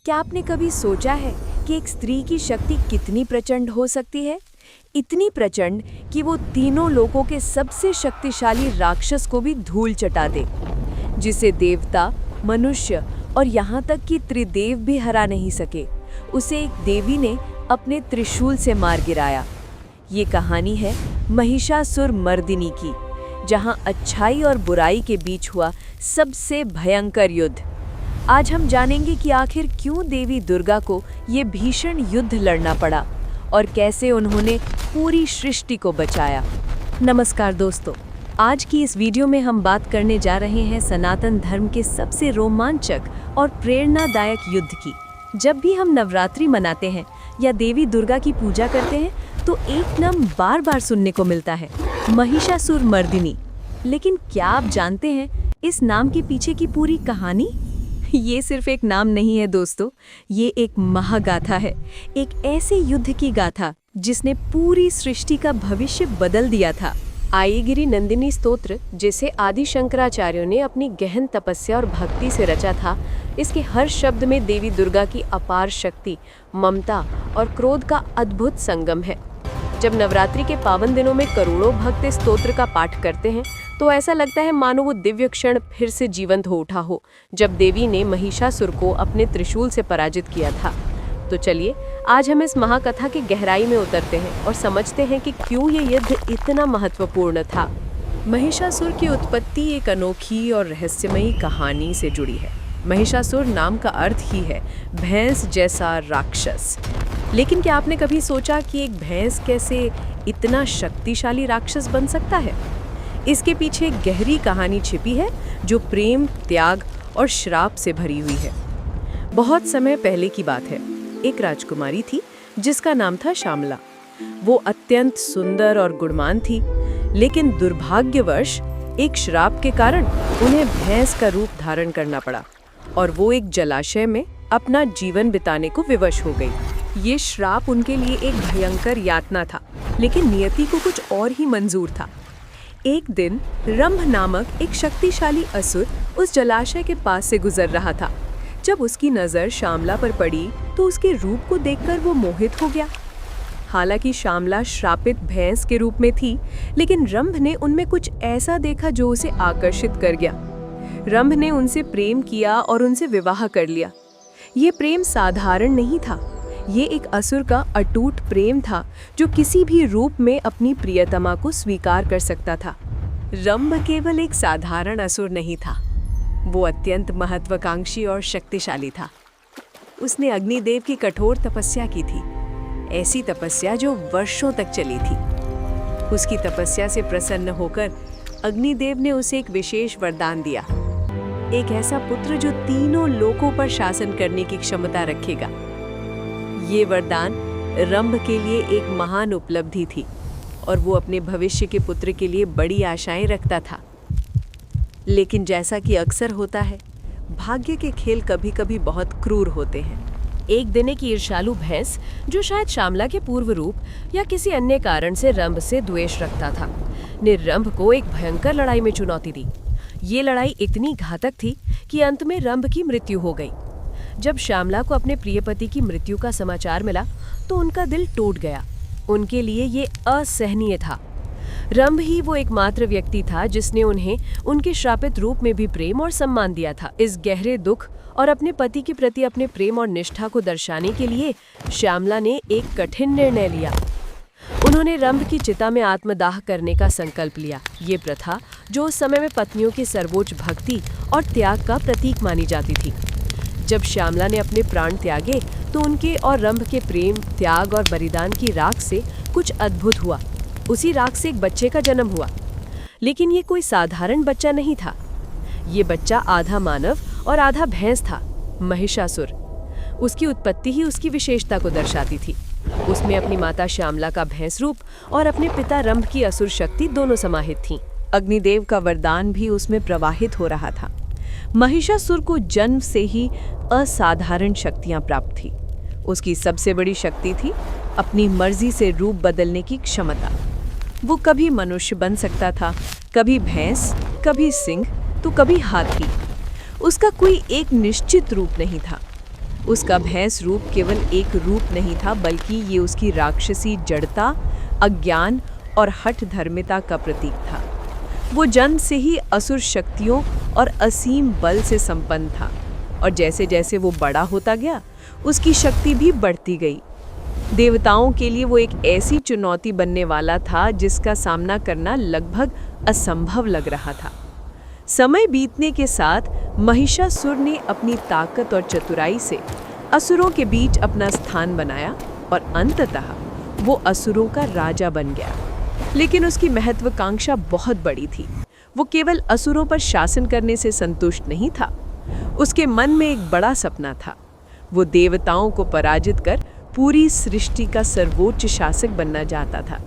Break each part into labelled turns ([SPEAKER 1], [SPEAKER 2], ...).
[SPEAKER 1] क्या आपने कभी सोचा है कि एक स्त्री की शक्ति कितनी प्रचंड हो सकती है? इतनी प्रचंड कि वो तीनों लोकों के सबसे शक्तिशाली राक्षस को भी धूल चटा दे, जिसे देवता, मनुष्य और यहाँ तक कि त्रिदेव भी हरा नहीं सके। उसे एक देवी ने अपने त्रिशूल से मार गिराया। ये कहानी है महिषासुर मर्दिनी की, जहाँ अच्छाई और बुराई के बीच हुआ सबसे भयंकर युद्ध। आज हम जानेंगे कि आखिर क्यों देवी दुर्गा को ये भीषण युद्ध लड़ना पड़ा और कैसे उन्होंने पूरी सृष्टि को बचाया। नमस्कार दोस्तों, आज की इस वीडियो में हम बात करने जा रहे हैं सनातन धर्म के सबसे रोमांचक और प्रेरणादायक युद्ध की। जब भी हम नवरात्रि मनाते हैं या देवी दुर्गा की पूजा करते हैं तो एक नाम बार बार सुनने को मिलता है, महिषासुर मर्दिनी। लेकिन क्या आप जानते हैं इस नाम के पीछे की पूरी कहानी? ये सिर्फ एक नाम नहीं है दोस्तों, ये एक महागाथा है, एक ऐसे युद्ध की गाथा जिसने पूरी सृष्टि का भविष्य बदल दिया था। आयगिरी नंदिनी स्तोत्र, जिसे आदि शंकराचार्यों ने अपनी गहन तपस्या और भक्ति से रचा था, इसके हर शब्द में देवी दुर्गा की अपार शक्ति, ममता और क्रोध का अद्भुत संगम है। जब नवरात्रि के पावन दिनों में करोड़ों भक्त इस स्तोत्र का पाठ करते हैं तो ऐसा लगता है मानो वो दिव्य क्षण फिर से जीवंत हो उठा हो, जब देवी ने महिषासुर को अपने त्रिशूल से पराजित किया था। तो चलिए आज हम इस महाकथा की गहराई में उतरते हैं और समझते हैं कि क्यों ये युद्ध इतना महत्वपूर्ण था। महिषासुर की उत्पत्ति एक अनोखी और रहस्यमयी कहानी से जुड़ी है। महिषासुर नाम का अर्थ ही है भैंस जैसा राक्षस। लेकिन क्या आपने कभी सोचा कि एक भैंस कैसे इतना शक्तिशाली राक्षस बन सकता है? इसके पीछे एक गहरी कहानी छिपी है जो प्रेम, त्याग और श्राप से भरी हुई है। बहुत समय पहले की बात है, एक राजकुमारी थी जिसका नाम था श्यामला। वो अत्यंत सुंदर और गुणवान थी, लेकिन दुर्भाग्यवश एक श्राप के कारण उन्हें भैंस का रूप धारण करना पड़ा और वो एक जलाशय में अपना जीवन बिताने को विवश हो गई। ये श्राप उनके लिए एक भयंकर यातना था, लेकिन नियति को कुछ और ही मंजूर था। एक दिन रंभ नामक एक शक्तिशाली असुर उस जलाशय के पास से गुजर रहा था। जब उसकी नज़र श्यामला पर पड़ी तो उसके रूप को देखकर वो मोहित हो गया। हालांकि श्यामला श्रापित भैंस के रूप में थी, लेकिन रंभ ने उनमें कुछ ऐसा देखा जो उसे आकर्षित कर गया। रंभ ने उनसे प्रेम किया और उनसे विवाह कर लिया। ये प्रेम साधारण नहीं था, ये एक असुर का अटूट प्रेम था जो किसी भी रूप में अपनी प्रियतमा को स्वीकार कर सकता था। रंभ केवल एक साधारण असुर नहीं था, वो अत्यंत महत्वाकांक्षी और शक्तिशाली था। उसने अग्निदेव की कठोर तपस्या की थी, ऐसी तपस्या जो वर्षों तक चली थी। उसकी तपस्या से प्रसन्न होकर अग्निदेव ने उसे एक विशेष वरदान दिया, एक ऐसा पुत्र जो तीनों लोकों पर शासन करने की क्षमता रखेगा। ये वरदान रंभ के लिए एक महान उपलब्धि थी और वो अपने भविष्य के पुत्र के लिए बड़ी आशाएं रखता था। लेकिन जैसा कि अक्सर होता है, भाग्य के खेल कभी कभी बहुत क्रूर होते हैं। एक दिन एक ईर्ष्यालु भैंस, जो शायद श्यामला के पूर्व रूप या किसी अन्य कारण से रंभ से द्वेष रखता था, ने रंभ को एक भयंकर लड़ाई में चुनौती दी। ये लड़ाई इतनी घातक थी कि अंत में रंभ की मृत्यु हो गई। जब श्यामला को अपने प्रिय पति की मृत्यु का समाचार मिला तो उनका दिल टूट गया। उनके लिए ये असहनीय था। रंभ ही वो एकमात्र व्यक्ति था जिसने उन्हें उनके श्रापित रूप में भी प्रेम और सम्मान दिया था। इस गहरे दुख और अपने पति के प्रति अपने प्रेम और निष्ठा को दर्शाने के लिए श्यामला ने एक कठिन निर्णय लिया। उन्होंने रंभ की चिता में आत्मदाह करने का संकल्प लिया। ये प्रथा, जो उस समय में पत्नियों की सर्वोच्च भक्ति और त्याग का प्रतीक मानी जाती थी। जब श्यामला ने अपने प्राण त्यागे तो उनके और रंभ के प्रेम, त्याग और बलिदान की राख से कुछ अद्भुत हुआ। उसी राख से एक बच्चे का जन्म हुआ। लेकिन ये कोई साधारण बच्चा नहीं था। ये बच्चा आधा मानव और आधा भैंस था, महिषासुर। उसकी उत्पत्ति ही उसकी विशेषता को दर्शाती थी। उसमें अपनी माता श्यामला का भैंस रूप और अपने पिता रंभ की असुर शक्ति दोनों समाहित थीं। अग्निदेव का वरदान भी उसमें प्रवाहित हो रहा था। महिषासुर को जन्म से ही असाधारण शक्तियां प्राप्त थी। उसकी सबसे बड़ी शक्ति थी अपनी मर्जी से रूप बदलने की क्षमता। वो कभी मनुष्य बन सकता था, कभी भैंस, कभी सिंह तो कभी हाथी। उसका कोई एक निश्चित रूप नहीं था। उसका भैंस रूप केवल एक रूप नहीं था, बल्कि ये उसकी राक्षसी जड़ता, अज्ञान और हठ धर्मिता का प्रतीक था। वो जन्म से ही असुर शक्तियों और असीम बल से संपन्न था, और जैसे जैसे वो बड़ा होता गया उसकी शक्ति भी बढ़ती गई। देवताओं के लिए वो एक ऐसी चुनौती बनने वाला था जिसका सामना करना लगभग असंभव लग रहा था। समय बीतने के साथ महिषासुर ने अपनी ताकत और चतुराई से असुरों के बीच अपना स्थान बनाया और अंततः वो असुरों का राजा बन गया। लेकिन उसकी महत्वाकांक्षा बहुत बड़ी थी। वो केवल असुरों पर शासन करने से संतुष्ट नहीं था। उसके मन में एक बड़ा सपना था। वो देवताओं को पराजित कर पूरी सृष्टि का सर्वोच्च शासक बनना चाहता था।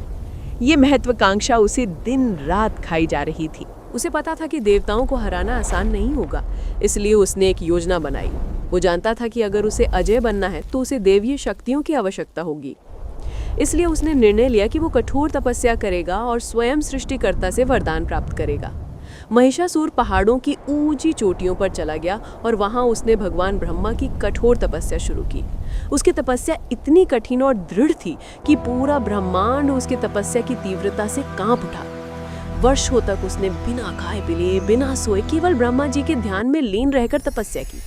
[SPEAKER 1] ये महत्वाकांक्षा उसे दिन रात खाई जा रही थी।
[SPEAKER 2] उसे पता था कि देवताओं को हराना आसान नहीं होगा, इसलिए उसने एक योजना बनाई। वो जानता था कि अगर उसे अजय बनना है तो उसे देवीय शक्तियों की आवश्यकता होगी। इसलिए उसने निर्णय लिया कि वो कठोर तपस्या करेगा और स्वयं सृष्टिकर्ता से वरदान प्राप्त करेगा। महिषासुर पहाड़ों की ऊंची चोटियों पर चला गया और वहां उसने भगवान ब्रह्मा की कठोर तपस्या शुरू की। उसकी तपस्या इतनी कठिन और दृढ़ थी कि पूरा ब्रह्मांड उसकी तपस्या की तीव्रता से कांप उठा। वर्षों तक उसने बिना खाए पिए, बिना सोए, केवल ब्रह्मा जी के ध्यान में लीन रहकर तपस्या की।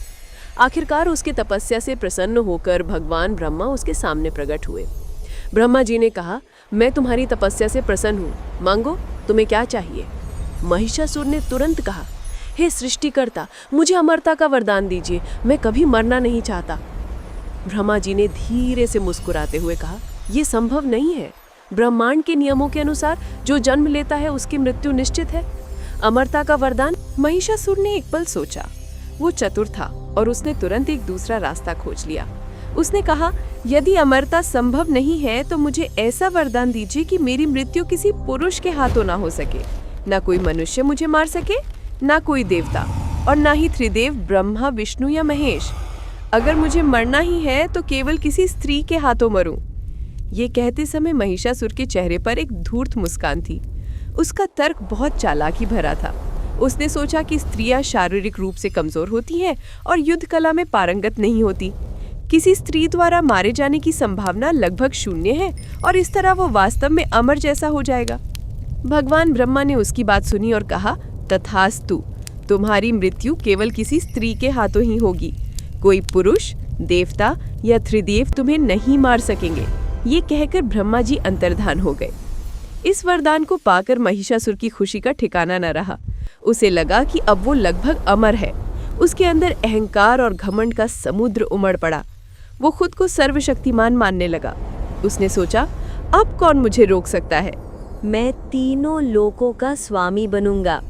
[SPEAKER 2] आखिरकार उसकी तपस्या से प्रसन्न होकर भगवान ब्रह्मा उसके सामने प्रकट हुए। ब्रह्मा जी ने कहा, मैं तुम्हारी तपस्या से प्रसन्न हूँ, मांगो, तुम्हें क्या चाहिए। महिषासुर ने तुरंत कहा, हे सृष्टिकर्ता, मुझे अमरता का वरदान दीजिए, मैं कभी मरना नहीं चाहता। ब्रह्मा जी ने धीरे से मुस्कुराते हुए कहा, यह संभव नहीं है। ब्रह्मांड के नियमों के अनुसार जो जन्म लेता है उसकी मृत्यु निश्चित है। अमरता का वरदान। महिषासुर ने एक पल सोचा। वो चतुर था और उसने तुरंत एक दूसरा रास्ता खोज लिया। उसने कहा, यदि अमरता संभव नहीं है तो मुझे ऐसा वरदान दीजिए कि मेरी मृत्यु किसी पुरुष के हाथों ना हो सके। ना कोई मनुष्य मुझे मार सके, ना कोई देवता, और ना ही त्रिदेव ब्रह्मा, विष्णु या महेश। अगर मुझे मरना ही है तो केवल किसी स्त्री के हाथों मरूं। ये कहते समय महिषासुर के चेहरे पर एक धूर्त मुस्कान थी। उसका तर्क बहुत चालाकी भरा था। उसने सोचा कि स्त्रियां शारीरिक रूप से कमजोर होती हैं और युद्ध कला में पारंगत नहीं होती। किसी स्त्री द्वारा मारे जाने की संभावना लगभग शून्य है और इस तरह वो वास्तव में अमर जैसा हो जाएगा। भगवान ब्रह्मा ने उसकी बात सुनी और कहा, तथास्तु, तुम्हारी मृत्यु केवल किसी स्त्री के हाथों ही होगी। कोई पुरुष, देवता या त्रिदेव तुम्हें नहीं मार सकेंगे। ये कहकर ब्रह्मा जी अंतर्धान हो गए। इस वरदान को पाकर महिषासुर की खुशी का ठिकाना न रहा। उसे लगा कि अब वो लगभग अमर है। उसके अंदर अहंकार और घमंड का समुद्र उमड़ पड़ा। वो खुद को सर्वशक्तिमान मानने लगा। उसने सोचा, अब कौन मुझे रोक सकता है।
[SPEAKER 3] मैं तीनों लोकों का स्वामी बनूंगा।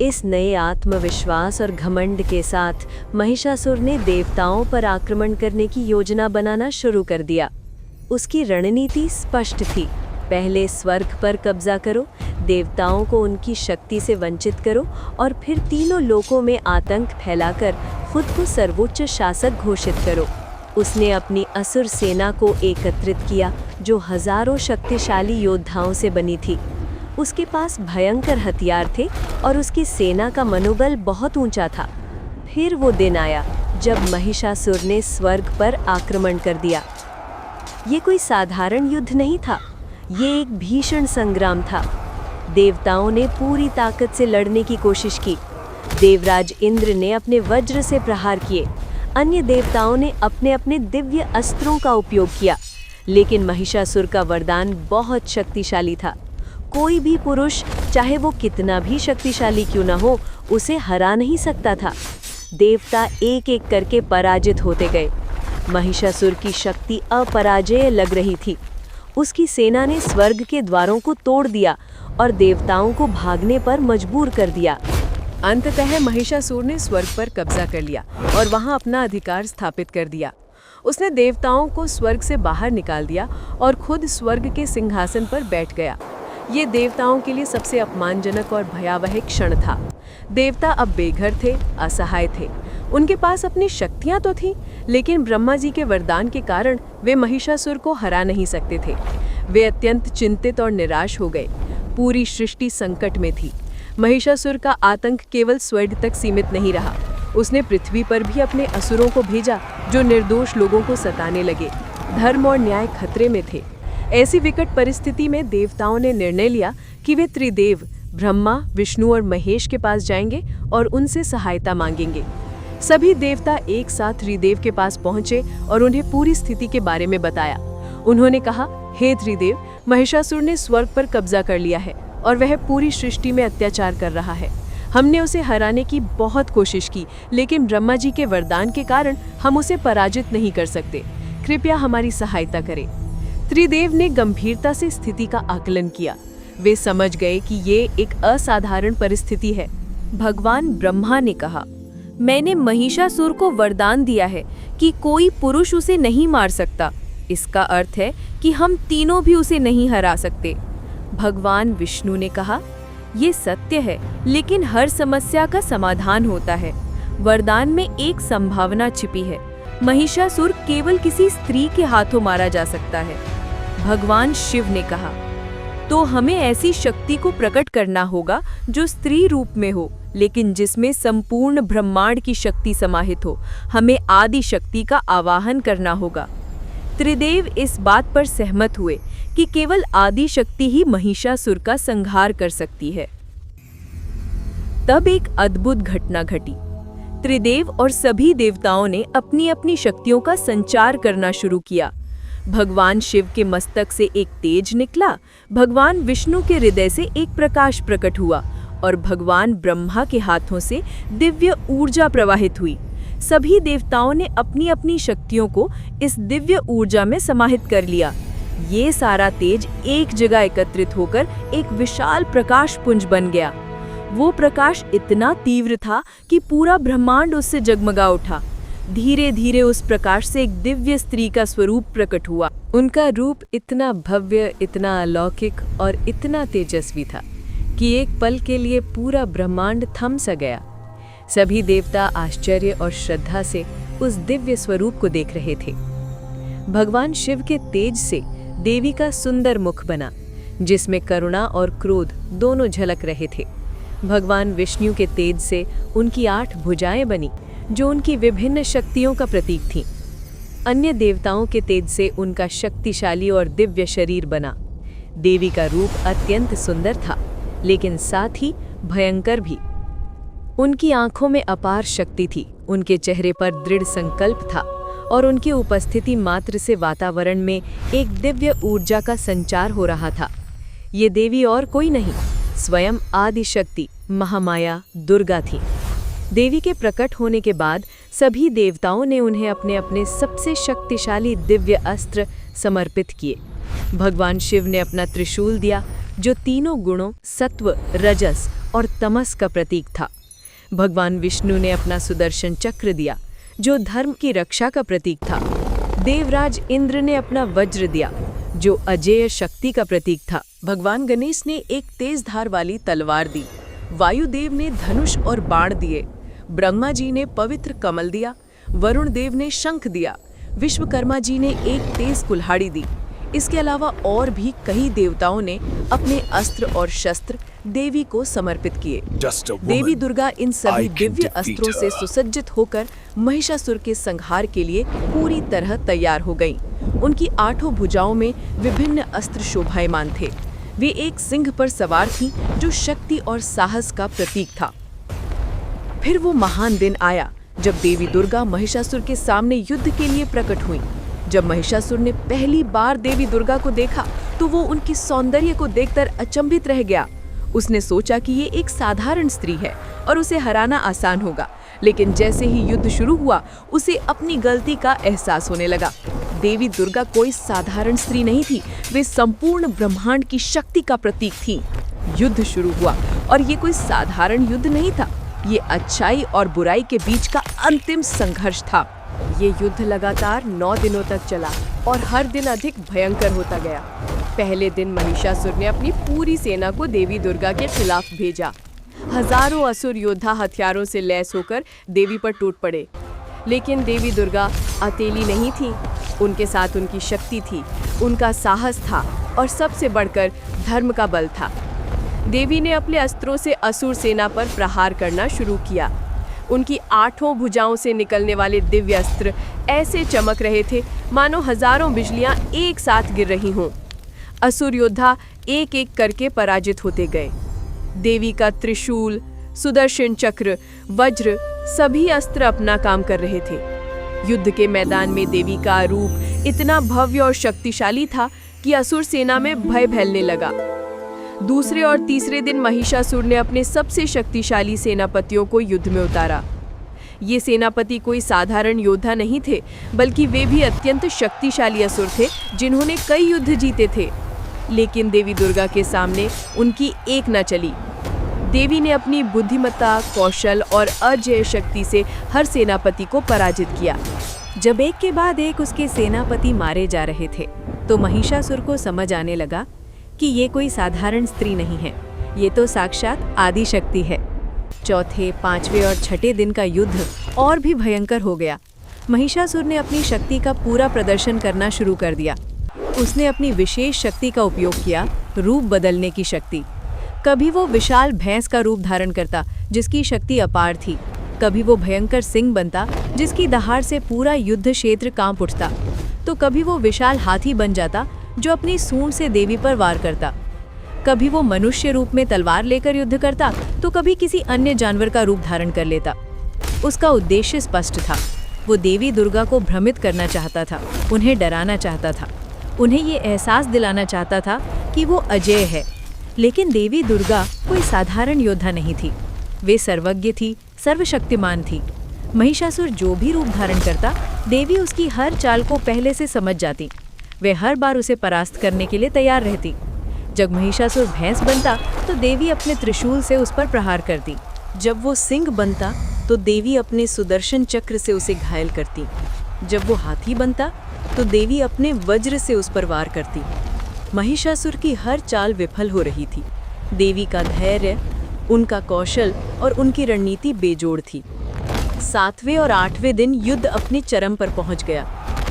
[SPEAKER 3] इस नए आत्मविश्वास और घमंड के साथ महिषासुर ने देवताओं पर आक्रमण करने की योजना बनाना शुरू कर दिया। उसकी रणनीति स्पष्ट थी। पहले स्वर्ग पर कब्जा करो, देवताओं को उनकी शक्ति से वंचित करो और फिर तीनों लोकों में आतंक फैलाकर खुद को सर्वोच्च शासक घोषित करो। उसने अपनी असुर सेना को एकत्रित किया, जो हजारों शक्तिशाली योद्धाओं से बनी थी। उसके पास भयंकर हथियार थे और उसकी सेना का मनोबल बहुत ऊंचा था। फिर वो दिन आया जब महिषासुर ने स्वर्ग पर आक्रमण कर दिया। ये कोई साधारण युद्ध नहीं था, ये एक भीषण संग्राम था। देवताओं ने पूरी ताकत से लड़ने की कोशिश की। देवराज इंद्र ने अपने वज्र से प्रहार किए। अन्य देवताओं ने अपने अपने दिव्य अस्त्रों का उपयोग किया, लेकिन महिषासुर का वरदान बहुत शक्तिशाली था। कोई भी पुरुष, चाहे वो कितना भी शक्तिशाली क्यों न हो, उसे हरा नहीं सकता था। देवता एक एक करके पराजित होते गए। महिषासुर की शक्ति अपराजेय लग रही थी। उसकी सेना ने स्वर्ग के द्वारों को तोड़ दिया और देवताओं को भागने पर मजबूर कर दिया।
[SPEAKER 2] अंततः महिषासुर ने स्वर्ग पर कब्जा कर लिया और वहां अपना अधिकार स्थापित कर दिया। उसने देवताओं को स्वर्ग से बाहर निकाल दिया और खुद स्वर्ग के सिंहासन पर बैठ गया। ये देवताओं के लिए सबसे अपमानजनक और भयावह क्षण था। देवता अब बेघर थे, असहाय थे। उनके पास अपनी शक्तियां तो थीं, लेकिन ब्रह्मा जी के वरदान के कारण वे महिषासुर को हरा नहीं सकते थे। वे अत्यंत चिंतित और निराश हो गए। पूरी सृष्टि संकट में थी। महिषासुर का आतंक केवल स्वर्ग तक सीमित नहीं रहा, उसने पृथ्वी पर भी अपने असुरों को भेजा जो निर्दोष लोगों को सताने लगे। धर्म और न्याय खतरे में थे। ऐसी विकट परिस्थिति में देवताओं ने निर्णय लिया कि वे त्रिदेव ब्रह्मा, विष्णु और महेश के पास जाएंगे और उनसे सहायता मांगेंगे। सभी देवता एक साथ त्रिदेव के पास पहुंचे और उन्हें पूरी स्थिति के बारे में बताया। उन्होंने कहा, हे त्रिदेव, महिषासुर ने स्वर्ग पर कब्जा कर लिया है और वह पूरी सृष्टि में अत्याचार कर रहा है। हमने उसे हराने की बहुत कोशिश की, लेकिन ब्रह्मा जी के वरदान के कारण हम उसे पराजित नहीं कर सकते। कृपया हमारी सहायता करें। त्रिदेव ने गंभीरता से स्थिति का आकलन किया। वे समझ गए कि ये एक असाधारण परिस्थिति है।
[SPEAKER 1] भगवान ब्रह्मा ने कहा, मैंने महिषासुर को वरदान दिया है कि कोई पुरुष उसे नहीं मार सकता। इसका अर्थ है कि हम तीनों भी उसे नहीं हरा सकते। भगवान विष्णु ने कहा, ये सत्य है, लेकिन हर समस्या का समाधान होता है। वरदान में एक संभावना छिपी है। महिषासुर केवल किसी स्त्री के हाथों मारा जा सकता है। भगवान शिव ने कहा, तो हमें ऐसी शक्ति को प्रकट करना होगा जो स्त्री रूप में हो, लेकिन जिसमें संपूर्ण ब्रह्मांड की शक्ति समाहित हो। हमें आदि शक्ति का आवाहन करना होगा। त्रिदेव इस बात पर सहमत हुए कि केवल आदि शक्ति ही महिषासुर का संहार कर सकती है। तब एक अद्भुत घटना घटी। त्रिदेव और सभी देवताओं ने अपनी अपनी शक्तियों का संचार करना शुरू किया। भगवान शिव के मस्तक से एक तेज निकला, भगवान विष्णु के हृदय से एक प्रकाश प्रकट हुआ और भगवान ब्रह्मा के हाथों से दिव्य ऊर्जा प्रवाहित हुई। सभी देवताओं ने अपनी अपनी शक्तियों को इस दिव्य ऊर्जा में समाहित कर लिया। ये सारा तेज एक जगह एकत्रित होकर एक विशाल प्रकाश पुंज बन गया। वो प्रकाश इतना तीव्र था कि पूरा ब्रह्मांड उससे जगमगा उठा। धीरे धीरे उस प्रकाश से एक दिव्य स्त्री का स्वरूप प्रकट हुआ। उनका रूप इतना भव्य, इतना अलौकिक और इतना तेजस्वी था कि एक पल के लिए पूरा ब्रह्मांड थम सा गया। सभी देवता आश्चर्य और श्रद्धा से उस दिव्य स्वरूप को देख रहे थे। भगवान शिव के तेज से देवी का सुंदर मुख बना, जिसमें करुणा और क्रोध दोनों झलक रहे थे। भगवान विष्णु के तेज से उनकी 8 भुजाएं बनी, जो उनकी विभिन्न शक्तियों का प्रतीक थीं। अन्य देवताओं के तेज से उनका शक्तिशाली और दिव्य शरीर बना। देवी का रूप अत्यंत सुंदर था, लेकिन साथ ही भयंकर भी। उनकी आंखों में अपार शक्ति थी, उनके चेहरे पर दृढ़ संकल्प था और उनकी उपस्थिति मात्र से वातावरण में एक दिव्य ऊर्जा का संचार हो रहा था। ये देवी और कोई नहीं, स्वयं आदि शक्ति महामाया दुर्गा थी। देवी के प्रकट होने के बाद सभी देवताओं ने उन्हें अपने अपने सबसे शक्तिशाली दिव्य अस्त्र समर्पित किए। भगवान शिव ने अपना त्रिशूल दिया, जो तीनों गुणों सत्व, रजस और तमस का प्रतीक था। भगवान विष्णु ने अपना सुदर्शन चक्र दिया, जो धर्म की रक्षा का प्रतीक था। देवराज इंद्र ने अपना वज्र दिया, जो अजेय शक्ति का प्रतीक था।
[SPEAKER 2] भगवान गणेश ने एक तेज धार वाली तलवार दी। वायुदेव ने धनुष और बाण दिए। ब्रह्मा जी ने पवित्र कमल दिया। वरुण देव ने शंख दिया। विश्वकर्मा जी ने एक तेज कुल्हाड़ी दी। इसके अलावा और भी कई देवताओं ने अपने अस्त्र और शस्त्र देवी को समर्पित किए। देवी दुर्गा इन सभी दिव्य अस्त्रों से सुसज्जित होकर महिषासुर के संहार के लिए पूरी तरह तैयार हो गईं। उनकी 8 भुजाओं में विभिन्न अस्त्र शोभायमान थे। वे एक सिंह पर सवार थीं, जो शक्ति और साहस का प्रतीक था। फिर वो महान दिन आया जब देवी दुर्गा महिषासुर के सामने युद्ध के लिए प्रकट हुई। जब महिषासुर ने पहली बार देवी दुर्गा को देखा तो वो उनकी सौंदर्य को देखकर अचंभित रह गया। उसने सोचा कि ये एक साधारण स्त्री है और उसे हराना आसान होगा, लेकिन जैसे ही युद्ध शुरू हुआ उसे अपनी गलती का एहसास होने लगा। देवी दुर्गा कोई साधारण स्त्री नहीं थी, वे संपूर्ण ब्रह्मांड की शक्ति का प्रतीक थीं। युद्ध शुरू हुआ और ये कोई साधारण युद्ध नहीं था, ये अच्छाई और बुराई के बीच का अंतिम संघर्ष था। ये युद्ध लगातार 9 दिनों तक चला और हर दिन अधिक भयंकर होता गया। पहले दिन महिषासुर ने अपनी पूरी सेना को देवी दुर्गा के खिलाफ भेजा। हजारों असुर योद्धा हथियारों से लैस होकर देवी पर टूट पड़े, लेकिन देवी दुर्गा अकेली नहीं थी। उनके साथ उनकी शक्ति थी, उनका साहस था और सबसे बढ़कर धर्म का बल था। देवी ने अपने अस्त्रों से असुर सेना पर प्रहार करना शुरू किया। उनकी 8 भुजाओं से निकलने वाले दिव्य अस्त्र ऐसे चमक रहे थे मानो हजारों बिजलियां एक साथ गिर रही हों। असुर योद्धा एक एक करके पराजित होते गए। देवी का त्रिशूल, सुदर्शन चक्र, वज्र सभी अस्त्र अपना काम कर रहे थे। युद्ध के मैदान में देवी का रूप इतना भव्य और शक्तिशाली था कि असुर सेना में भय फैलने लगा। दूसरे और तीसरे दिन महिषासुर ने अपने सबसे शक्तिशाली सेनापतियों को युद्ध में उतारा। ये सेनापति कोई साधारण योद्धा नहीं थे, बल्कि वे भी अत्यंत शक्तिशाली असुर थे जिन्होंने कई युद्ध जीते थे। लेकिन देवी दुर्गा के सामने उनकी एक न चली। देवी ने अपनी बुद्धिमत्ता, कौशल और अजेय शक्ति से हर सेनापति को पराजित किया।
[SPEAKER 1] जब एक के बाद एक उसके सेनापति मारे जा रहे थे, तो महिषासुर को समझ आने लगा कि ये कोई साधारण स्त्री नहीं है, ये तो साक्षात आदि शक्ति है। चौथे, 5वें और 6ठे दिन का युद्ध और भी भयंकर हो गया। महिषासुर ने अपनी शक्ति का पूरा प्रदर्शन करना शुरू कर दिया। उसने अपनी विशेष शक्ति का उपयोग किया, रूप बदलने की शक्ति। कभी वो विशाल भैंस का रूप धारण करता, जिसकी शक्ति अपार थी। कभी वो भयंकर सिंह बनता, जिसकी दहाड़ से पूरा युद्ध क्षेत्र कांप उठता। तो कभी वो विशाल हाथी बन जाता, जो अपनी सूंड से देवी पर वार करता। कभी वो मनुष्य रूप में तलवार लेकर युद्ध करता, तो कभी किसी अन्य जानवर का रूप धारण कर लेता। उसका उद्देश्य स्पष्ट था। वो देवी दुर्गा को भ्रमित करना चाहता था, उन्हें डराना चाहता था, उन्हें ये एहसास दिलाना चाहता था कि वो अजेय है। लेकिन देवी दुर्गा कोई साधारण योद्धा नहीं थी। वे सर्वज्ञ थी, सर्वशक्तिमान थी। महिषासुर जो भी रूप धारण करता, देवी उसकी हर चाल को पहले से समझ जाती। वे हर बार उसे परास्त करने के लिए तैयार रहती। जब महिषासुर भैंस बनता, तो देवी अपने त्रिशूल से उस पर प्रहार करती। जब वो सिंह बनता, तो देवी अपने सुदर्शन चक्र से उसे घायल करती। जब वो हाथी बनता, तो देवी अपने वज्र से उस पर वार करती। महिषासुर की हर चाल विफल हो रही थी। देवी का धैर्य, उनका कौशल और उनकी रणनीति बेजोड़ थी। 7वें और 8वें दिन युद्ध अपने चरम पर पहुंच गया।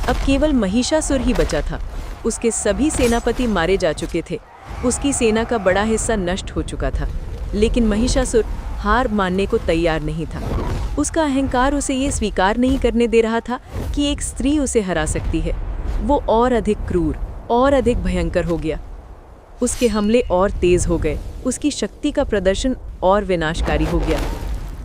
[SPEAKER 1] अब केवल महिषासुर ही बचा था। उसके सभी सेनापति मारे जा चुके थे। उसकी सेना का बड़ा हिस्सा नष्ट हो चुका था। लेकिन महिषासुर हार मानने को तैयार नहीं था। उसका अहंकार उसे ये स्वीकार नहीं करने दे रहा था कि एक स्त्री उसे हरा सकती है। वो और अधिक क्रूर और अधिक भयंकर हो गया। उसके हमले और तेज हो गए। उसकी शक्ति का प्रदर्शन और विनाशकारी हो गया।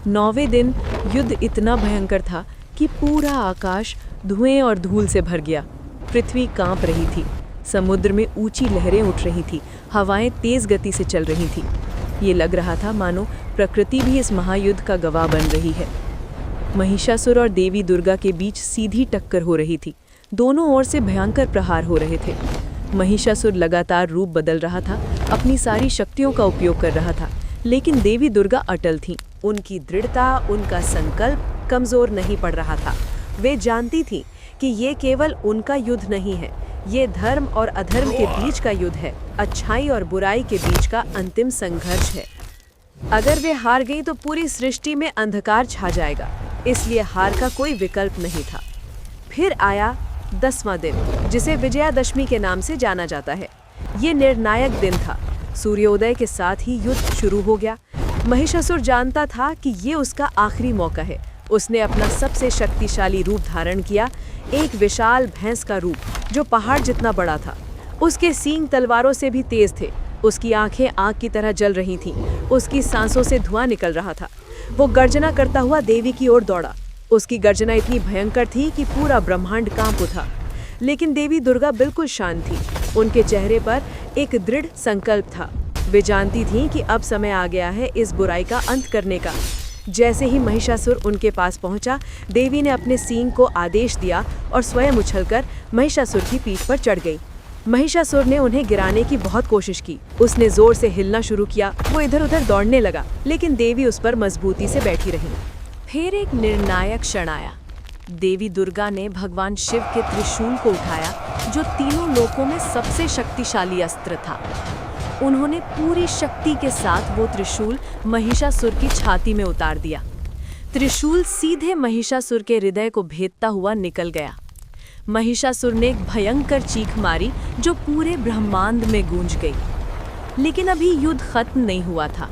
[SPEAKER 1] 9वें दिन युद्ध इतना भयंकर था कि पूरा आकाश धुएं और धूल से भर गया। पृथ्वी कांप रही थी। समुद्र में ऊंची लहरें उठ रही थी। हवाएं तेज गति से चल रही थी। ये लग रहा था मानो प्रकृति भी इस महायुद्ध का गवाह बन रही है। महिषासुर और देवी दुर्गा के बीच सीधी टक्कर हो रही थी। दोनों ओर से भयंकर प्रहार हो रहे थे। महिषासुर लगातार रूप बदल रहा था, अपनी सारी शक्तियों का उपयोग कर रहा था, लेकिन देवी दुर्गा अटल थीं। उनकी दृढ़ता, उनका संकल्प कमजोर नहीं पड़ रहा था। वे जानती थीं कि ये केवल उनका युद्ध नहीं है, ये धर्म और अधर्म के बीच का युद्ध है, अच्छाई और बुराई के बीच का अंतिम संघर्ष है। अगर वे हार गईं तो पूरी सृष्टि में अंधकार छा जाएगा, इसलिए हार का कोई विकल्प नहीं था। फिर आया 10वां दिन, जिसे विजयादशमी के नाम से जाना जाता है। ये निर्णायक दिन था। सूर्योदय के साथ ही युद्ध शुरू हो गया। महिषासुर जानता था कि ये उसका आखिरी मौका है। उसने अपना सबसे शक्तिशाली रूप धारण किया, एक विशाल भैंस का रूप जो पहाड़ जितना बड़ा था। उसके सींग तलवारों से भी तेज थे। उसकी आंखें आग की तरह जल रही थीं। उसकी सांसों से धुआं निकल रहा था। वो गर्जना करता हुआ देवी की ओर दौड़ा। उसकी गर्जना इतनी भयंकर थी कि पूरा ब्रह्मांड कांप उठा। लेकिन देवी दुर्गा बिल्कुल शांत थी। उनके चेहरे पर एक दृढ़ संकल्प था। वे जानती थीं कि अब समय आ गया है इस बुराई का अंत करने का। जैसे ही महिषासुर उनके पास पहुंचा, देवी ने अपने सींग को आदेश दिया और स्वयं उछलकर महिषासुर की पीठ पर चढ़ गई। महिषासुर ने उन्हें गिराने की बहुत कोशिश की। उसने जोर से हिलना शुरू किया। वो इधर उधर दौड़ने लगा, लेकिन देवी उस पर मजबूती से बैठी रही। फिर एक निर्णायक क्षण आया। देवी दुर्गा ने भगवान शिव के त्रिशूल को उठाया, जो तीनों लोकों में सबसे शक्तिशाली अस्त्र था। उन्होंने पूरी शक्ति के साथ वो त्रिशूल महिषासुर की छाती में उतार दिया। त्रिशूल सीधे महिषासुर के हृदय को भेदता हुआ निकल गया। महिषासुर ने एक भयंकर चीख मारी, जो पूरे ब्रह्मांड में गूंज गई। लेकिन अभी युद्ध खत्म नहीं हुआ था।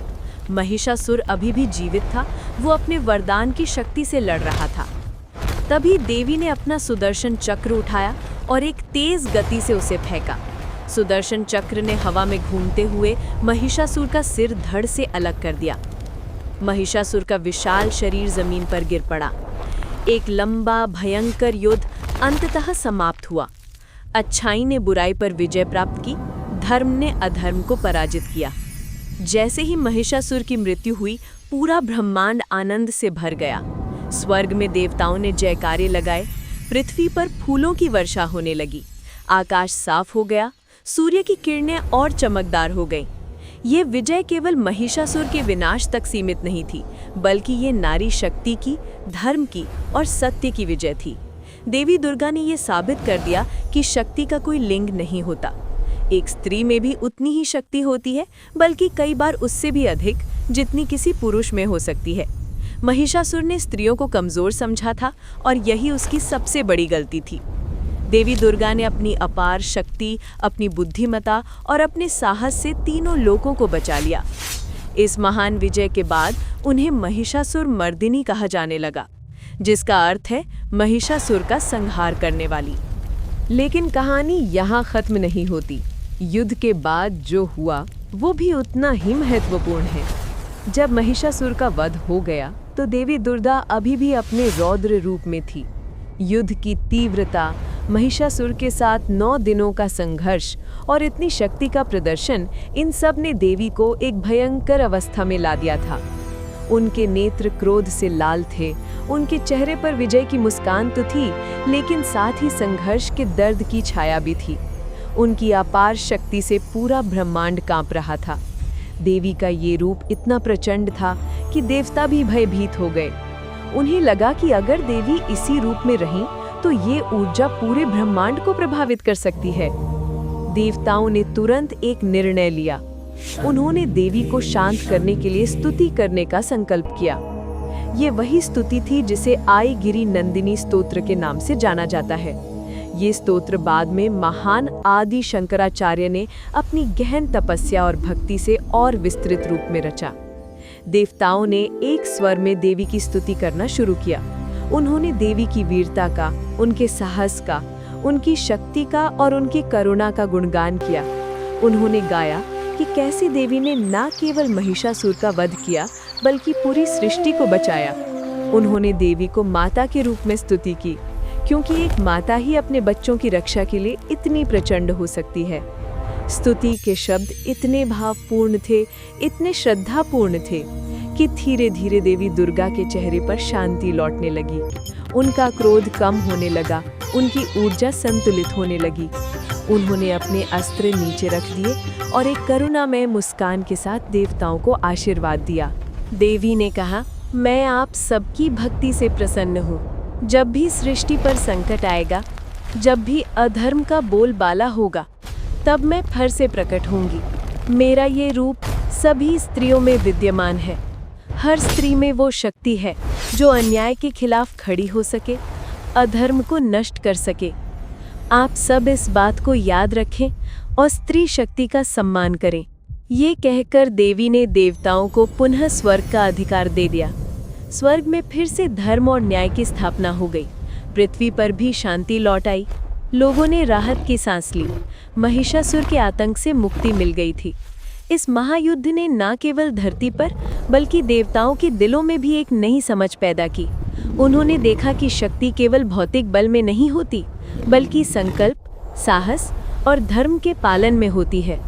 [SPEAKER 3] महिषासुर अभी भी जीवित था, वो अपने वरदान की शक्ति से लड़ रहा था। तभी देवी ने अपना सुदर्शन चक्र उठाया और एक तेज गति से उसे फेंका। सुदर्शन चक्र ने हवा में घूमते हुए महिषासुर का सिर धड़ से अलग कर दिया। महिषासुर का विशाल शरीर जमीन पर गिर पड़ा। एक लंबा भयंकर युद्ध अंततः समाप्त हुआ। अच्छाई ने बुराई पर विजय प्राप्त की, धर्म ने अधर्म को पराजित किया। जैसे ही महिषासुर की मृत्यु हुई, पूरा ब्रह्मांड आनंद से भर गया। स्वर्ग में देवताओं ने जयकारे लगाए, पृथ्वी पर फूलों की वर्षा होने लगी, आकाश साफ हो गया, सूर्य की किरणें और चमकदार हो गईं। ये विजय केवल महिषासुर के विनाश तक सीमित नहीं थी, बल्कि ये नारी शक्ति की, धर्म की और सत्य की विजय थी। देवी दुर्गा ने ये साबित कर दिया कि शक्ति का कोई लिंग नहीं होता। एक स्त्री में भी उतनी ही शक्ति होती है, बल्कि कई बार उससे भी अधिक, जितनी किसी पुरुष में हो सकती है। महिषासुर ने स्त्रियों को कमजोर समझा था और यही उसकी सबसे बड़ी गलती थी। देवी दुर्गा ने अपनी अपार शक्ति, अपनी बुद्धिमता और अपने साहस से तीनों लोकों को बचा लिया। इस महान विजय के बाद उन्हें महिषासुर मर्दिनी कहा जाने लगा, जिसका अर्थ है महिषासुर का संहार करने वाली।
[SPEAKER 1] लेकिन कहानी यहाँ खत्म नहीं होती। युद्ध के बाद जो हुआ वो भी उतना ही महत्वपूर्ण है। जब महिषासुर का वध हो गया तो देवी दुर्गा अभी भी अपने रौद्र रूप में थी। युद्ध की तीव्रता, महिषासुर के साथ 9 दिनों का संघर्ष और इतनी शक्ति का प्रदर्शन, इन सब ने देवी को एक भयंकर अवस्था में ला दिया था। उनके नेत्र क्रोध से लाल थे, उनके चेहरे पर विजय की मुस्कान तो थी, लेकिन साथ ही संघर्ष के दर्द की छाया भी थी। उनकी अपार शक्ति से पूरा ब्रह्मांड कांप रहा था। देवी का ये रूप इतना प्रचंड था कि देवता भी भयभीत हो गए। उन्हें लगा कि अगर देवी इसी रूप में रहीं तो ये ऊर्जा पूरे ब्रह्मांड को प्रभावित कर सकती है। देवताओं ने तुरंत एक निर्णय लिया। उन्होंने देवी को शांत करने के लिए स्तुति करने का संकल्प किया। ये वही स्तुति थी जिसे आई गिरी नंदिनी स्तोत्र के नाम से जाना जाता है। ये स्तोत्र बाद में महान आदि शंकराचार्य ने अपनी गहन तपस्या और भक्ति से और विस्तृत रूप में रचा। देवताओं ने एक स्वर में देवी की स्तुति करना शुरू किया। उन्होंने देवी की वीरता का, उनके साहस का, उनकी शक्ति का और उनकी करुणा का गुणगान किया। उन्होंने गाया कि कैसे देवी ने न केवल महिषासुर का वध किया, बल्कि पूरी सृष्टि को बचाया। उन्होंने देवी को माता के रूप में स्तुति की, क्योंकि एक माता ही अपने बच्चों की रक्षा के लिए इतनी प्रचंड हो सकती है। स्तुति के शब्द इतने भावपूर्ण थे, इतने श्रद्धापूर्ण थे कि धीरे धीरे देवी दुर्गा के चेहरे पर शांति लौटने लगी। उनका क्रोध कम होने लगा, उनकी ऊर्जा संतुलित होने लगी। उन्होंने अपने अस्त्र नीचे रख दिए और एक करुणामय मुस्कान के साथ देवताओं को आशीर्वाद दिया। देवी ने कहा, मैं आप सबकी भक्ति से प्रसन्न हूँ। जब भी सृष्टि पर संकट आएगा, जब भी अधर्म का बोलबाला होगा, तब मैं फिर से प्रकट होंगी। मेरा ये रूप सभी स्त्रियों में विद्यमान है। हर स्त्री में वो शक्ति है जो अन्याय के खिलाफ खड़ी हो सके, अधर्म को नष्ट कर सके। आप सब इस बात को याद रखें और स्त्री शक्ति का सम्मान करें। ये कहकर देवी ने देवताओं को पुनः स्वर्ग का अधिकार दे दिया। स्वर्ग में फिर से धर्म और न्याय की स्थापना हो गई। पृथ्वी पर भी शांति लौट आई। लोगों ने राहत की सांस ली। महिषासुर के आतंक से मुक्ति मिल गई थी। इस महायुद्ध ने न केवल धरती पर, बल्कि देवताओं के दिलों में भी एक नई समझ पैदा की। उन्होंने देखा कि शक्ति केवल भौतिक बल में नहीं होती, बल्कि संकल्प, साहस और धर्म के पालन में होती है।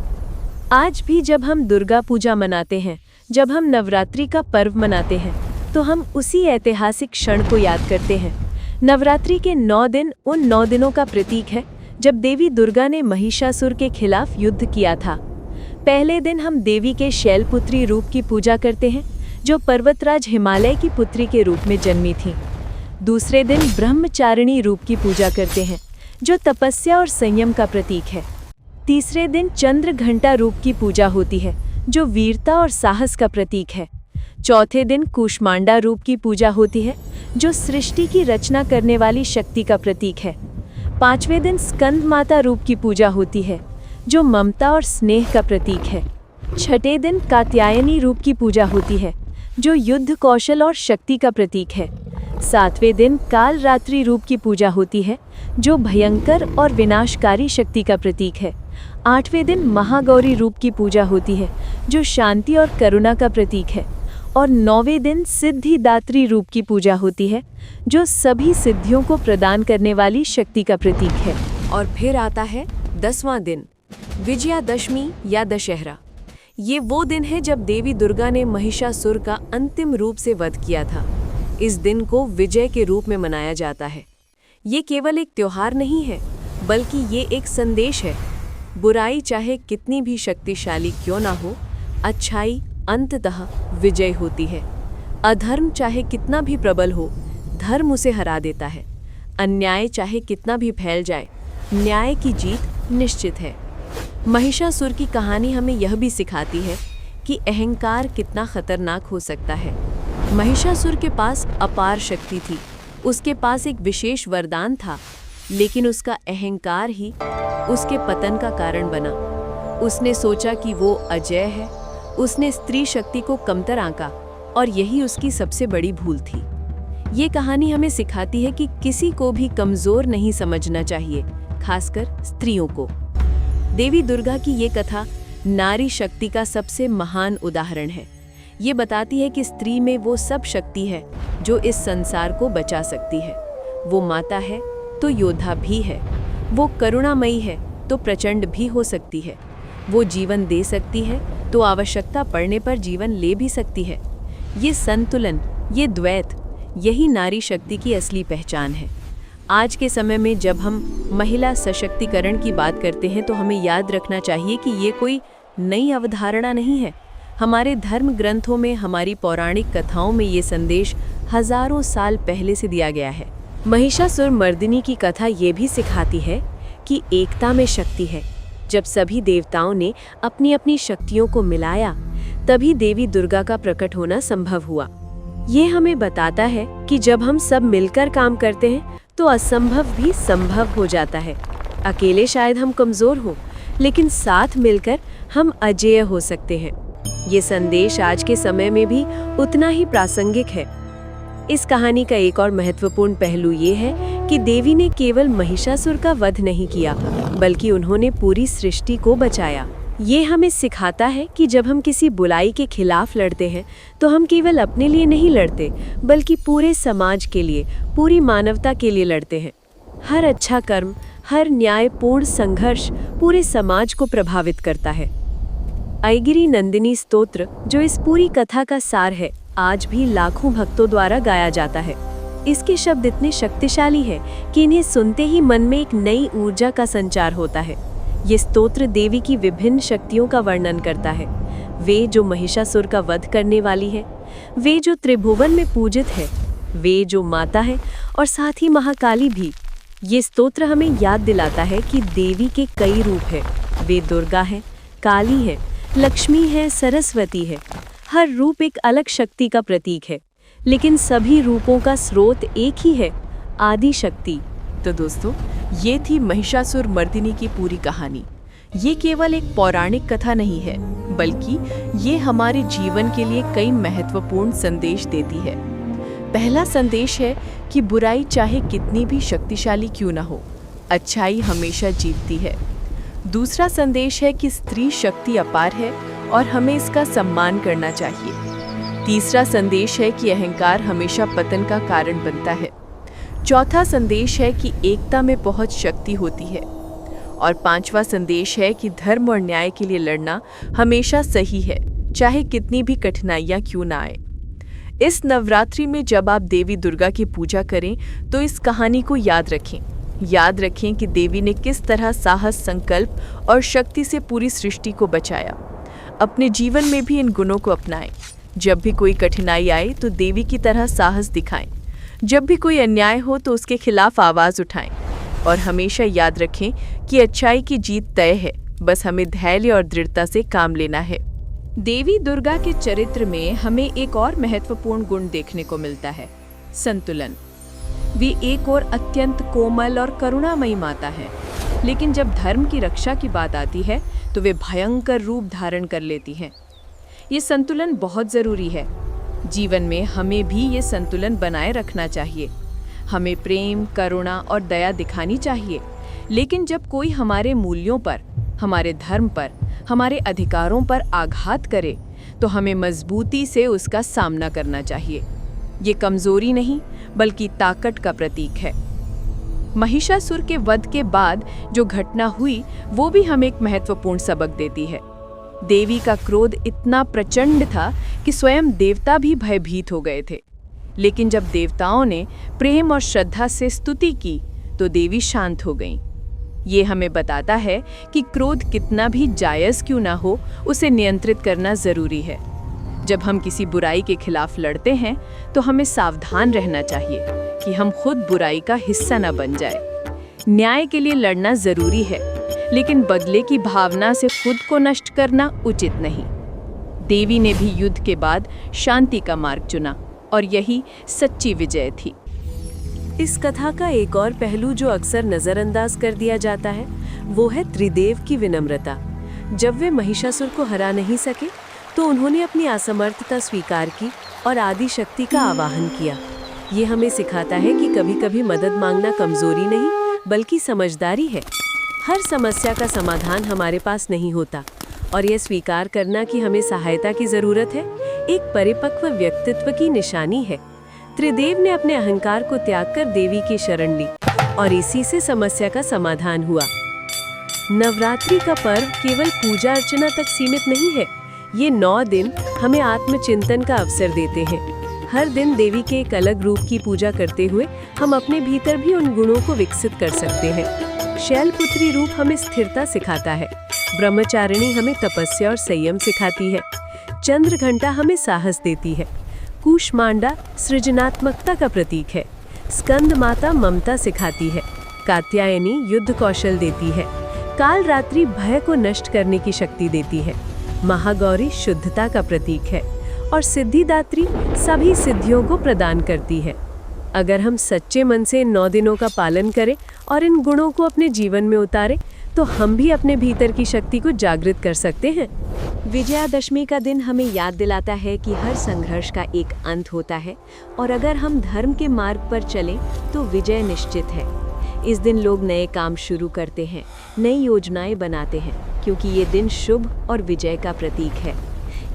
[SPEAKER 1] आज भी जब हम दुर्गा पूजा मनाते हैं, जब हम नवरात्रि का पर्व मनाते हैं, तो हम उसी ऐतिहासिक क्षण को याद करते हैं। नवरात्रि के 9 दिन उन 9 दिनों का प्रतीक है जब देवी दुर्गा ने महिषासुर के खिलाफ युद्ध किया था। पहले दिन हम देवी के शैलपुत्री रूप की पूजा करते हैं, जो पर्वतराज हिमालय की पुत्री के रूप में जन्मी थी। दूसरे दिन ब्रह्मचारिणी रूप की पूजा करते हैं, जो तपस्या और संयम का प्रतीक है। तीसरे दिन चंद्र घंटा रूप की पूजा होती है, जो वीरता और साहस का प्रतीक है। चौथे दिन कूष्मांडा रूप की पूजा होती है, जो सृष्टि की रचना करने वाली शक्ति का प्रतीक है। पांचवें दिन स्कंद माता रूप की पूजा होती है, जो ममता और स्नेह का प्रतीक है।
[SPEAKER 3] छठे दिन कात्यायनी रूप की पूजा होती है, जो युद्ध कौशल और शक्ति का प्रतीक है। सातवें दिन काल रात्रि रूप की पूजा होती है, जो भयंकर और विनाशकारी शक्ति का प्रतीक है। आठवें दिन महागौरी रूप की पूजा होती है, जो शांति और करुणा का प्रतीक है। और नौवें दिन सिद्धिदात्री रूप की पूजा होती है, जो सभी सिद्धियों को प्रदान करने वाली शक्ति का प्रतीक है।
[SPEAKER 1] और फिर आता है 10वां दिन, विजयादशमी या दशहरा। ये वो दिन है जब देवी दुर्गा ने महिषासुर का अंतिम रूप से वध किया था। इस दिन को विजय के रूप में मनाया जाता है। ये केवल एक त्योहार नहीं है, बल्कि ये एक संदेश है। बुराई चाहे कितनी भी शक्तिशाली क्यों ना हो, अच्छाई अंततः विजय होती है। अधर्म चाहे कितना भी प्रबल हो, धर्म उसे हरा देता है। अन्याय चाहे कितना भी फैल जाए, न्याय की जीत निश्चित है। महिषासुर की कहानी हमें यह भी सिखाती है कि अहंकार कितना खतरनाक हो सकता है। महिषासुर के पास अपार शक्ति थी, उसके पास एक विशेष वरदान था, लेकिन उसका अहंकार ही उसके पतन का कारण बना। उसने सोचा कि वो अजय है, उसने स्त्री शक्ति को कमतर आंका, और यही उसकी सबसे बड़ी भूल थी। ये कहानी हमें सिखाती है कि किसी को भी कमजोर नहीं समझना चाहिए, खासकर स्त्रियों को। देवी दुर्गा की ये कथा नारी शक्ति का सबसे महान उदाहरण है। ये बताती है कि स्त्री में वो सब शक्ति है जो इस संसार को बचा सकती है। वो माता है तो योद्धा भी है, वो करुणामयी है तो प्रचंड भी हो सकती है, वो जीवन दे सकती है तो आवश्यकता पड़ने पर जीवन ले भी सकती है। ये संतुलन, ये द्वैत, यही नारी शक्ति की असली पहचान है। आज के समय में जब हम महिला सशक्तिकरण की बात करते हैं तो हमें याद रखना चाहिए कि ये कोई नई अवधारणा नहीं है। हमारे धर्म ग्रंथों में, हमारी पौराणिक कथाओं में ये संदेश हजारों साल पहले से दिया गया है।
[SPEAKER 3] महिषासुर मर्दिनी की कथा ये भी सिखाती है कि एकता में शक्ति है। जब सभी देवताओं ने अपनी अपनी शक्तियों को मिलाया, तभी देवी दुर्गा का प्रकट होना संभव हुआ। ये हमें बताता है कि जब हम सब मिलकर काम करते हैं तो असंभव भी संभव हो जाता है। अकेले शायद हम कमजोर हो, लेकिन साथ मिलकर हम अजेय हो सकते हैं। ये संदेश आज के समय में भी उतना ही प्रासंगिक है। इस कहानी का एक और महत्वपूर्ण पहलू ये है कि देवी ने केवल महिषासुर का वध नहीं किया, बल्कि उन्होंने पूरी सृष्टि को बचाया। ये हमें सिखाता है कि जब हम किसी बुराई के खिलाफ लड़ते हैं तो हम केवल अपने लिए नहीं लड़ते, बल्कि पूरे समाज के लिए, पूरी मानवता के लिए लड़ते हैं। हर अच्छा कर्म, हर न्यायपूर्ण संघर्ष पूरे समाज को प्रभावित करता है। ऐगिरी नंदिनी स्तोत्र, जो इस पूरी कथा का सार है, आज भी लाखों भक्तों द्वारा गाया जाता है। इसके शब्द इतने शक्तिशाली हैं कि इन्हें सुनते ही मन में एक नई ऊर्जा का संचार होता है। ये स्तोत्र देवी की विभिन्न शक्तियों का वर्णन करता है। वे जो महिषासुर का वध करने वाली है, वे जो त्रिभुवन में पूजित है, वे जो माता है और साथ ही महाकाली भी। ये स्तोत्र हमें याद दिलाता है कि देवी के कई रूप हैं। वे दुर्गा है, काली है, लक्ष्मी है, सरस्वती है। हर रूप एक अलग शक्ति का प्रतीक है, लेकिन सभी रूपों का स्रोत एक ही है, आदि शक्ति।
[SPEAKER 2] तो दोस्तों, ये थी महिषासुर मर्दिनी की पूरी कहानी। ये केवल एक पौराणिक कथा नहीं है, बल्कि ये हमारे जीवन के लिए कई महत्वपूर्ण संदेश देती है। पहला संदेश है कि बुराई चाहे कितनी भी शक्तिशाली क्यों ना हो, अच्छाई हमेशा जीतती है। दूसरा संदेश है कि स्त्री शक्ति अपार है और हमें इसका सम्मान करना चाहिए। तीसरा संदेश है कि अहंकार हमेशा पतन का कारण बनता है। चौथा संदेश है कि एकता में बहुत शक्ति होती है। और पांचवा संदेश है कि धर्म और न्याय के लिए लड़ना हमेशा सही है, चाहे कितनी भी कठिनाइयां क्यों ना आए। इस नवरात्रि में जब आप देवी दुर्गा की पूजा करें तो इस कहानी को याद रखें कि देवी ने किस तरह साहस, संकल्प और शक्ति से पूरी सृष्टि को बचाया। अपने जीवन में भी इन गुणों को अपनाएं। जब भी कोई कठिनाई आए तो देवी की तरह साहस दिखाएं। जब भी कोई अन्याय हो तो उसके खिलाफ आवाज उठाएं। और हमेशा याद रखें कि अच्छाई की जीत तय है, बस हमें धैर्य और दृढ़ता से काम लेना है।
[SPEAKER 1] देवी दुर्गा के चरित्र में हमें एक और महत्वपूर्ण गुण देखने को मिलता है, संतुलन। वे एक और अत्यंत कोमल और करुणामयी माता है, लेकिन जब धर्म की रक्षा की बात आती है तो वे भयंकर रूप धारण कर लेती हैं। ये संतुलन बहुत ज़रूरी है। जीवन में हमें भी ये संतुलन बनाए रखना चाहिए। हमें प्रेम, करुणा और दया दिखानी चाहिए, लेकिन जब कोई हमारे मूल्यों पर, हमारे धर्म पर, हमारे अधिकारों पर आघात करे तो हमें मजबूती से उसका सामना करना चाहिए। ये कमजोरी नहीं बल्कि ताकत का प्रतीक है। महिषासुर के वध के बाद जो घटना हुई वो भी हमें एक महत्वपूर्ण सबक देती है। देवी का क्रोध इतना प्रचंड था कि स्वयं देवता भी भयभीत हो गए थे, लेकिन जब देवताओं ने प्रेम और श्रद्धा से स्तुति की तो देवी शांत हो गईं। ये हमें बताता है कि क्रोध कितना भी जायज़ क्यों ना हो, उसे नियंत्रित करना ज़रूरी है। जब हम किसी बुराई के खिलाफ लड़ते हैं तो हमें सावधान रहना चाहिए कि हम खुद बुराई का हिस्सा न बन जाए। न्याय के लिए लड़ना ज़रूरी है, लेकिन बदले की भावना से खुद को नष्ट करना उचित नहीं। देवी ने भी युद्ध के बाद शांति का मार्ग चुना और यही सच्ची विजय थी।
[SPEAKER 3] इस कथा का एक और पहलू जो अक्सर नजरअंदाज कर दिया जाता है वो है त्रिदेव की विनम्रता। जब वे महिषासुर को हरा नहीं सके तो उन्होंने अपनी असमर्थता स्वीकार की और आदि शक्ति का आवाहन किया। ये हमें सिखाता है कि कभी-कभी मदद मांगना कमजोरी नहीं बल्कि समझदारी है। हर समस्या का समाधान हमारे पास नहीं होता और यह स्वीकार करना कि हमें सहायता की जरूरत है एक परिपक्व व्यक्तित्व की निशानी है। त्रिदेव ने अपने अहंकार को त्याग कर देवी की शरण ली और इसी से समस्या का समाधान हुआ। नवरात्रि का पर्व केवल पूजा अर्चना तक सीमित नहीं है। ये 9 दिन हमें आत्मचिंतन का अवसर देते हैं। हर दिन देवी के एक अलग रूप की पूजा करते हुए हम अपने भीतर भी उन गुणों को विकसित कर सकते हैं। शैलपुत्री रूप हमें स्थिरता सिखाता है, ब्रह्मचारिणी हमें तपस्या और संयम सिखाती है, चंद्रघंटा हमें साहस देती है, कूष्मांडा सृजनात्मकता का प्रतीक है, स्कंद माता ममता सिखाती है, कात्यायनी युद्ध कौशल देती है, काल रात्रि भय को नष्ट करने की शक्ति देती है, महागौरी शुद्धता का प्रतीक है और सिद्धिदात्री सभी सिद्धियों को प्रदान करती है। अगर हम सच्चे मन से इन 9 दिनों का पालन करें और इन गुणों को अपने जीवन में उतारें तो हम भी अपने भीतर की शक्ति को जागृत कर सकते हैं। विजयादशमी का दिन हमें याद दिलाता है कि हर संघर्ष का एक अंत होता है और अगर हम धर्म के मार्ग पर चलें तो विजय निश्चित है। इस दिन लोग नए काम शुरू करते हैं, नई योजनाएं बनाते हैं, क्योंकि ये दिन शुभ और विजय का प्रतीक है।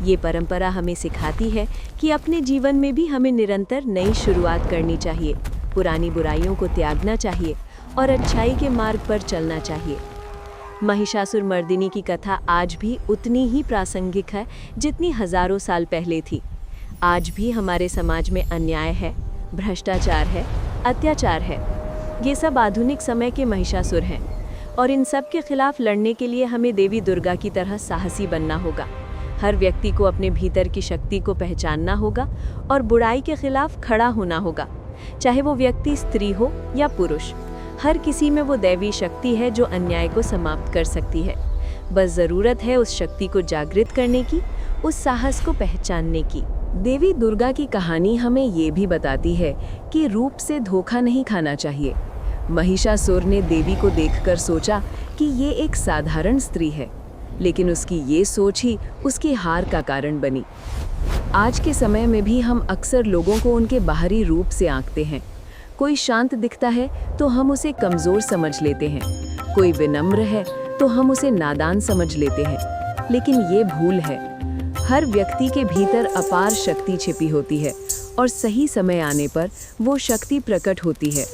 [SPEAKER 3] ये परंपरा हमें सिखाती है कि अपने जीवन में भी हमें निरंतर नई शुरुआत करनी चाहिए, पुरानी बुराइयों को त्यागना चाहिए और अच्छाई के मार्ग पर चलना चाहिए। महिषासुर मर्दिनी की कथा आज भी उतनी ही प्रासंगिक है जितनी हजारों साल पहले थी। आज भी हमारे समाज में अन्याय है, भ्रष्टाचार है, अत्याचार है। ये सब आधुनिक समय के महिषासुर हैं और इन सब के खिलाफ लड़ने के लिए हमें देवी दुर्गा की तरह साहसी बनना होगा। हर व्यक्ति को अपने भीतर की शक्ति को पहचानना होगा और बुराई के खिलाफ खड़ा होना होगा, चाहे वो व्यक्ति स्त्री हो या पुरुष। हर किसी में वो दैवी शक्ति है जो अन्याय को समाप्त कर सकती है। बस ज़रूरत है उस शक्ति को जागृत करने की, उस साहस को पहचानने की। देवी दुर्गा की कहानी हमें ये भी बताती है कि रूप से धोखा नहीं खाना चाहिए। महिषासुर ने देवी को देखकर सोचा कि ये एक साधारण स्त्री है, लेकिन उसकी ये सोच ही उसकी हार का कारण बनी। आज के समय में भी हम अक्सर लोगों को उनके बाहरी रूप से आंकते हैं। कोई शांत दिखता है तो हम उसे कमज़ोर समझ लेते हैं, कोई विनम्र है तो हम उसे नादान समझ लेते हैं। लेकिन ये भूल है। हर व्यक्ति के भीतर अपार शक्ति छिपी होती है और सही समय आने पर वो शक्ति प्रकट होती है।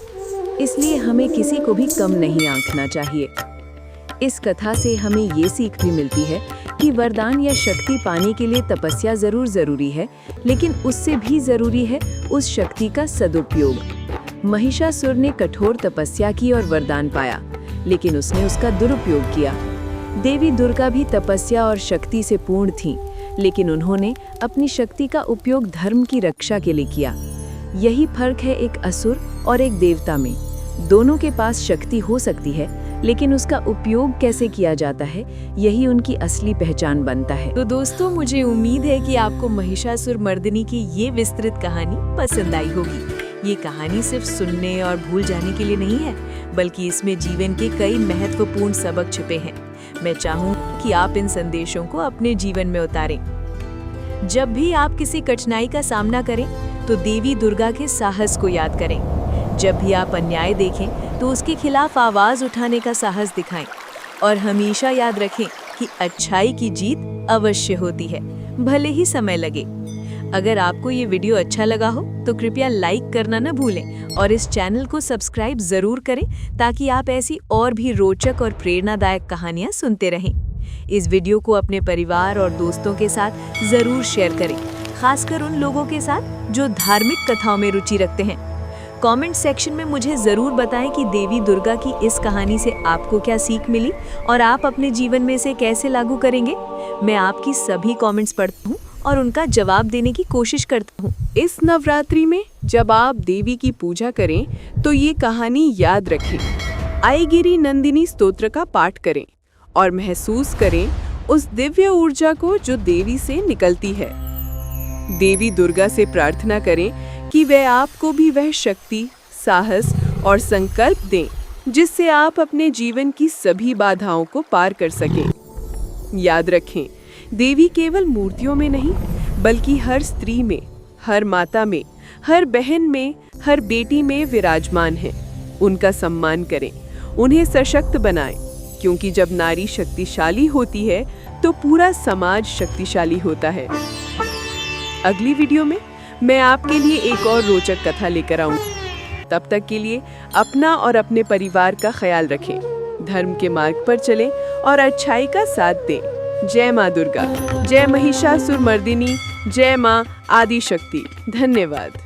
[SPEAKER 3] इसलिए हमें किसी को भी कम नहीं आंकना चाहिए। इस कथा से हमें ये सीख भी मिलती है कि वरदान या शक्ति पाने के लिए तपस्या जरूरी है, लेकिन उससे भी जरूरी है उस शक्ति का सदुपयोग। महिषासुर ने कठोर तपस्या की और वरदान पाया, लेकिन उसने उसका दुरुपयोग किया। देवी दुर्गा भी तपस्या और शक्ति से पूर्ण थीं, लेकिन उन्होंने अपनी शक्ति का उपयोग धर्म की रक्षा के लिए किया। यही फर्क है एक असुर और एक देवता में। दोनों के पास शक्ति हो सकती है, लेकिन उसका उपयोग कैसे किया जाता है यही उनकी असली पहचान बनता है।
[SPEAKER 1] तो दोस्तों, मुझे उम्मीद है कि आपको महिषासुर मर्दिनी की ये विस्तृत कहानी पसंद आई होगी। ये कहानी सिर्फ सुनने और भूल जाने के लिए नहीं है, बल्कि इसमें जीवन के कई महत्वपूर्ण सबक छिपे हैं। मैं चाहूँगी कि आप इन संदेशों को अपने जीवन में उतारें। जब भी आप किसी कठिनाई का सामना करें तो देवी दुर्गा के साहस को याद करें। जब भी आप अन्याय देखें तो उसके खिलाफ आवाज़ उठाने का साहस दिखाएं और हमेशा याद रखें कि अच्छाई की जीत अवश्य होती है, भले ही समय लगे। अगर आपको ये वीडियो अच्छा लगा हो तो कृपया लाइक करना न भूलें और इस चैनल को सब्सक्राइब ज़रूर करें ताकि आप ऐसी और भी रोचक और प्रेरणादायक कहानियाँ सुनते रहें। इस वीडियो को अपने परिवार और दोस्तों के साथ ज़रूर शेयर करें, खासकर उन लोगों के साथ जो धार्मिक कथाओं में रुचि रखते हैं। कमेंट सेक्शन में मुझे ज़रूर बताएं कि देवी दुर्गा की इस कहानी से आपको क्या सीख मिली और आप अपने जीवन में इसे कैसे लागू करेंगे। मैं आपकी सभी कमेंट्स पढ़ता हूँ और उनका जवाब देने की कोशिश करता हूँ।
[SPEAKER 2] इस नवरात्रि में जब आप देवी की पूजा करें तो ये कहानी याद रखें। आईगिरी नंदिनी स्तोत्र का पाठ करें और महसूस करें उस दिव्य ऊर्जा को जो देवी से निकलती है। देवी दुर्गा से प्रार्थना करें कि वह आपको भी वह शक्ति, साहस और संकल्प दें जिससे आप अपने जीवन की सभी बाधाओं को पार कर सकें। याद रखें, देवी केवल मूर्तियों में नहीं बल्कि हर स्त्री में, हर माता में, हर बहन में, हर बेटी में विराजमान है। उनका सम्मान करें, उन्हें सशक्त बनाएं, क्योंकि जब नारी शक्तिशाली होती है तो पूरा समाज शक्तिशाली होता है। अगली वीडियो में मैं आपके लिए एक और रोचक कथा लेकर आऊंगी। तब तक के लिए अपना और अपने परिवार का ख्याल रखें, धर्म के मार्ग पर चलें और अच्छाई का साथ दें। जय माँ दुर्गा, जय महिषासुरमर्दिनी, जय माँ आदिशक्ति। धन्यवाद।